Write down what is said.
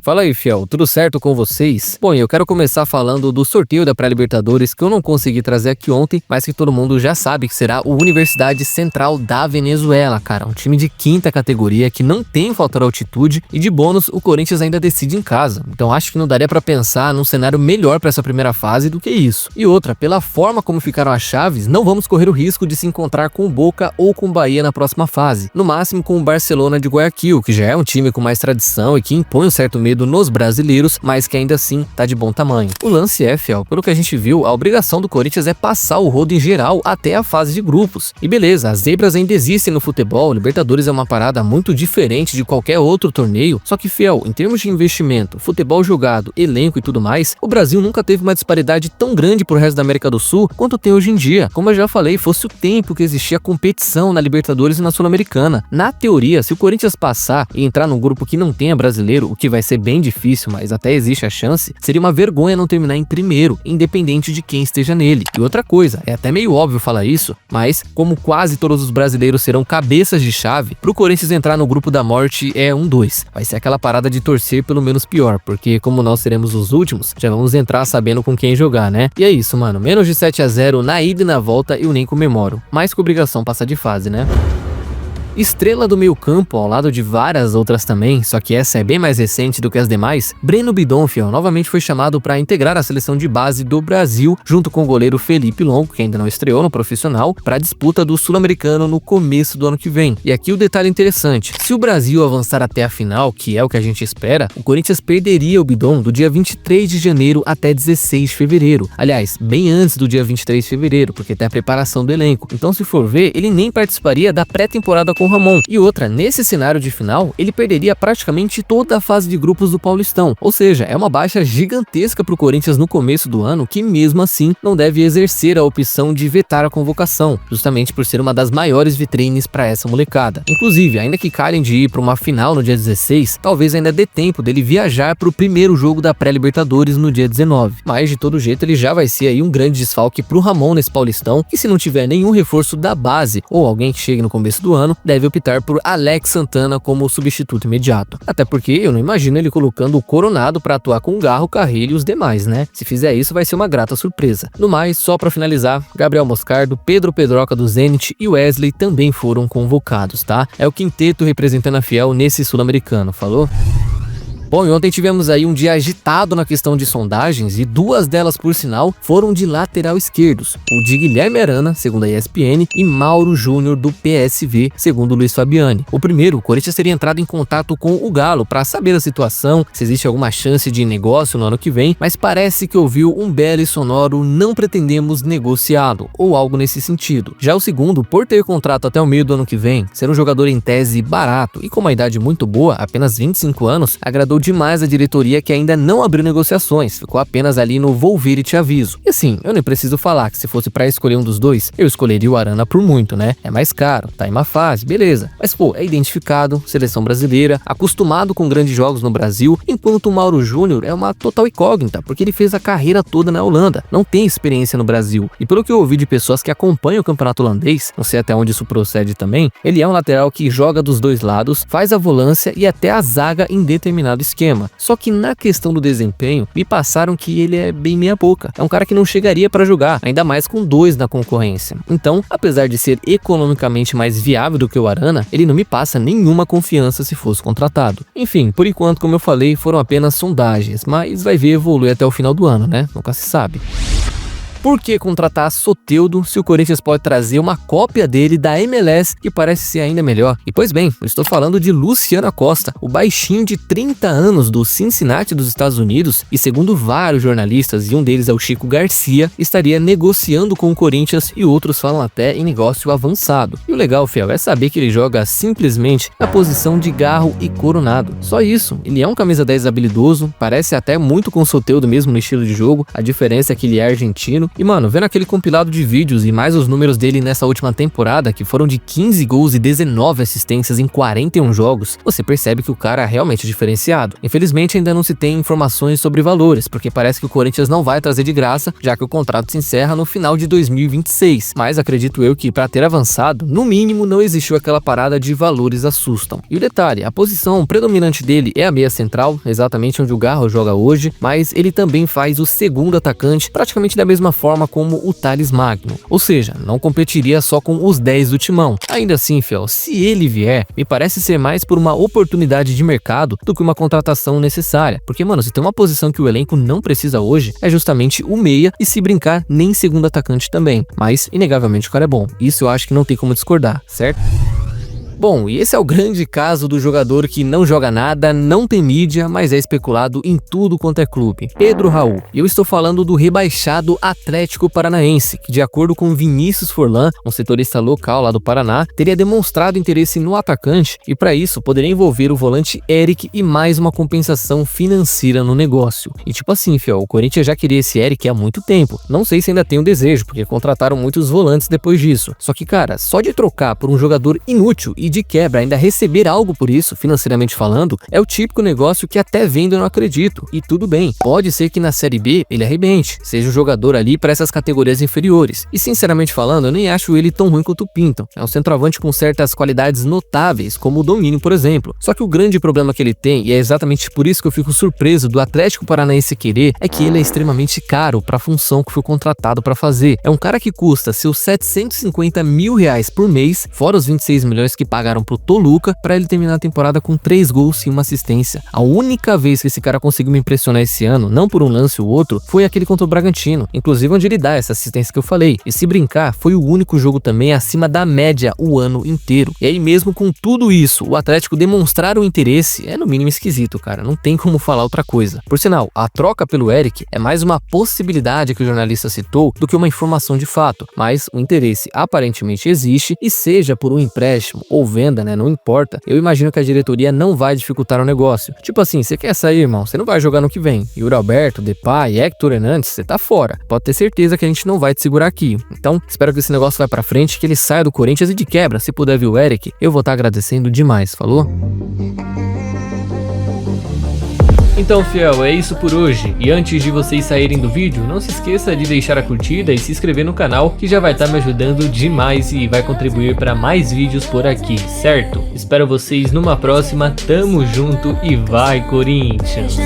Fala aí, fiel, tudo certo com vocês? Bom, eu quero começar falando do sorteio da pré-Libertadores que eu não consegui trazer aqui ontem, mas que todo mundo já sabe que será o Universidade Central da Venezuela, cara. Um time de quinta categoria que não tem fator altitude e de bônus o Corinthians ainda decide em casa. Então acho que não daria pra pensar num cenário melhor pra essa primeira fase do que isso. E outra, pela forma como ficaram as chaves, não vamos correr o risco de se encontrar com o Boca ou com o Bahia na próxima fase. No máximo com o Barcelona de Guayaquil, que já é um time com mais tradição e que impõe um certo medo nos brasileiros, mas que ainda assim tá de bom tamanho. O lance é, fiel, pelo que a gente viu, a obrigação do Corinthians é passar o rodo em geral até a fase de grupos. E beleza, as zebras ainda existem no futebol, Libertadores é uma parada muito diferente de qualquer outro torneio, só que, fiel, em termos de investimento, futebol jogado, elenco e tudo mais, o Brasil nunca teve uma disparidade tão grande pro resto da América do Sul quanto tem hoje em dia. Como eu já falei, fosse o tempo que existia competição na Libertadores e na Sul-Americana. Na teoria, se o Corinthians passar e entrar num grupo que não tenha brasileiro, o que vai ser bem difícil, mas até existe a chance, seria uma vergonha não terminar em primeiro, independente de quem esteja nele. E outra coisa, é até meio óbvio falar isso, mas como quase todos os brasileiros serão cabeças de chave, pro Corinthians entrar no grupo da morte é 1-2. Vai ser aquela parada de torcer pelo menos pior, porque como nós seremos os últimos, já vamos entrar sabendo com quem jogar, né? E é isso, mano, menos de 7-0 na ida e na volta eu nem comemoro, mais que obrigação passar de fase, né? Estrela do meio campo, ao lado de várias outras também, só que essa é bem mais recente do que as demais, Breno Bidon, fiel, novamente foi chamado para integrar a seleção de base do Brasil, junto com o goleiro Felipe Longo, que ainda não estreou no profissional, para a disputa do Sul-Americano no começo do ano que vem. E aqui o detalhe interessante, se o Brasil avançar até a final, que é o que a gente espera, o Corinthians perderia o Bidon do dia 23 de janeiro até 16 de fevereiro. Aliás, bem antes do dia 23 de fevereiro, porque tem a preparação do elenco. Então, se for ver, ele nem participaria da pré-temporada com Ramon. E outra, nesse cenário de final, ele perderia praticamente toda a fase de grupos do Paulistão, ou seja, é uma baixa gigantesca pro Corinthians no começo do ano, que mesmo assim não deve exercer a opção de vetar a convocação, justamente por ser uma das maiores vitrines para essa molecada. Inclusive, ainda que calhem de ir para uma final no dia 16, talvez ainda dê tempo dele viajar pro primeiro jogo da pré-Libertadores no dia 19, mas de todo jeito ele já vai ser aí um grande desfalque pro Ramon nesse Paulistão, que se não tiver nenhum reforço da base ou alguém que chegue no começo do ano, deve optar por Alex Santana como substituto imediato. Até porque eu não imagino ele colocando o Coronado para atuar com o Garro, Carrilho e os demais, né? Se fizer isso vai ser uma grata surpresa. No mais, só para finalizar, Gabriel Moscardo, Pedro Pedroca do Zenit e Wesley também foram convocados, tá? É o quinteto representando a Fiel nesse sul-americano, falou? Bom, e ontem tivemos aí um dia agitado na questão de sondagens e duas delas, por sinal, foram de lateral esquerdos. O de Guilherme Arana, segundo a ESPN, e Mauro Júnior do PSV, segundo Luiz Fabiani. O primeiro, o Corinthians teria entrado em contato com o Galo para saber a situação, se existe alguma chance de negócio no ano que vem, mas parece que ouviu um belo e sonoro "não pretendemos negociá-lo", ou algo nesse sentido. Já o segundo, por ter contrato até o meio do ano que vem, ser um jogador em tese barato e com uma idade muito boa, apenas 25 anos, agradou demais a diretoria, que ainda não abriu negociações, ficou apenas ali no "vou vir e te aviso". E assim, eu nem preciso falar que se fosse pra escolher um dos dois, eu escolheria o Arana por muito, né? É mais caro, tá em má fase, beleza. Mas pô, é identificado, seleção brasileira, acostumado com grandes jogos no Brasil, enquanto o Mauro Júnior é uma total incógnita, porque ele fez a carreira toda na Holanda, não tem experiência no Brasil. E pelo que eu ouvi de pessoas que acompanham o campeonato holandês, não sei até onde isso procede também, ele é um lateral que joga dos dois lados, faz a volância e até a zaga em determinado esquema. Só que na questão do desempenho, me passaram que ele é bem meia boca. É um cara que não chegaria para jogar, ainda mais com dois na concorrência. Então, apesar de ser economicamente mais viável do que o Arana, ele não me passa nenhuma confiança se fosse contratado. Enfim, por enquanto, como eu falei, foram apenas sondagens, mas vai ver evoluir até o final do ano, né? Nunca se sabe. Por que contratar Soteldo se o Corinthians pode trazer uma cópia dele da MLS que parece ser ainda melhor? E pois bem, eu estou falando de Luciano Acosta, o baixinho de 30 anos do Cincinnati dos Estados Unidos, e segundo vários jornalistas, e um deles é o Chico Garcia, estaria negociando com o Corinthians e outros falam até em negócio avançado. E o legal, fiel, é saber que ele joga simplesmente na posição de Garro e Coronado. Só isso, ele é um camisa 10 habilidoso, parece até muito com o Soteldo mesmo no estilo de jogo, a diferença é que ele é argentino, E mano, vendo aquele compilado de vídeos e mais os números dele nessa última temporada, que foram de 15 gols e 19 assistências em 41 jogos, você percebe que o cara é realmente diferenciado. Infelizmente ainda não se tem informações sobre valores, porque parece que o Corinthians não vai trazer de graça, já que o contrato se encerra no final de 2026, mas acredito eu que para ter avançado, no mínimo não existiu aquela parada de valores assustam. E o detalhe, a posição predominante dele é a meia central, exatamente onde o Garro joga hoje, mas ele também faz o segundo atacante, praticamente da mesma forma como o Thales Magno, ou seja, não competiria só com os 10 do timão. Ainda assim, fiel, se ele vier, me parece ser mais por uma oportunidade de mercado do que uma contratação necessária, porque mano, se tem uma posição que o elenco não precisa hoje, é justamente o meia, e se brincar, nem segundo atacante também, mas inegavelmente o cara é bom, isso eu acho que não tem como discordar, certo? Bom, e esse é o grande caso do jogador que não joga nada, não tem mídia, mas é especulado em tudo quanto é clube, Pedro Raul. E eu estou falando do rebaixado Atlético Paranaense, que de acordo com Vinícius Forlan, um setorista local lá do Paraná, teria demonstrado interesse no atacante e para isso poderia envolver o volante Eric e mais uma compensação financeira no negócio. E tipo assim, fiel, o Corinthians já queria esse Eric há muito tempo, não sei se ainda tem o desejo, porque contrataram muitos volantes depois disso. Só que cara, só de trocar por um jogador inútil e de quebra ainda receber algo por isso, financeiramente falando, é o típico negócio que até vendo eu não acredito. E tudo bem, pode ser que na Série B ele arrebente, seja um jogador ali para essas categorias inferiores. E sinceramente falando, eu nem acho ele tão ruim quanto pintam. É um centroavante com certas qualidades notáveis, como o domínio, por exemplo. Só que o grande problema que ele tem, e é exatamente por isso que eu fico surpreso do Atlético Paranaense querer, é que ele é extremamente caro para a função que foi contratado para fazer. É um cara que custa seus 750 mil reais por mês, fora os 26 milhões que pagaram pro Toluca para ele terminar a temporada com 3 gols e uma assistência. A única vez que esse cara conseguiu me impressionar esse ano, não por um lance ou outro, foi aquele contra o Bragantino, inclusive onde ele dá essa assistência que eu falei. E se brincar, foi o único jogo também acima da média o ano inteiro. E aí mesmo com tudo isso, o Atlético demonstrar o interesse é no mínimo esquisito, cara, não tem como falar outra coisa. Por sinal, a troca pelo Eric é mais uma possibilidade que o jornalista citou do que uma informação de fato, mas o interesse aparentemente existe e seja por um empréstimo ou venda, né, não importa, eu imagino que a diretoria não vai dificultar o negócio. Tipo assim, você quer sair, irmão, você não vai jogar no que vem. Yuri Alberto, Depay, Héctor Hernandes, você tá fora. Pode ter certeza que a gente não vai te segurar aqui. Então, espero que esse negócio vá pra frente, que ele saia do Corinthians e de quebra, se puder vir o Eric, eu vou estar agradecendo demais, falou? Então, fiel, é isso por hoje. E antes de vocês saírem do vídeo, não se esqueça de deixar a curtida e se inscrever no canal, que já vai estar me ajudando demais e vai contribuir para mais vídeos por aqui, certo? Espero vocês numa próxima, tamo junto e vai Corinthians!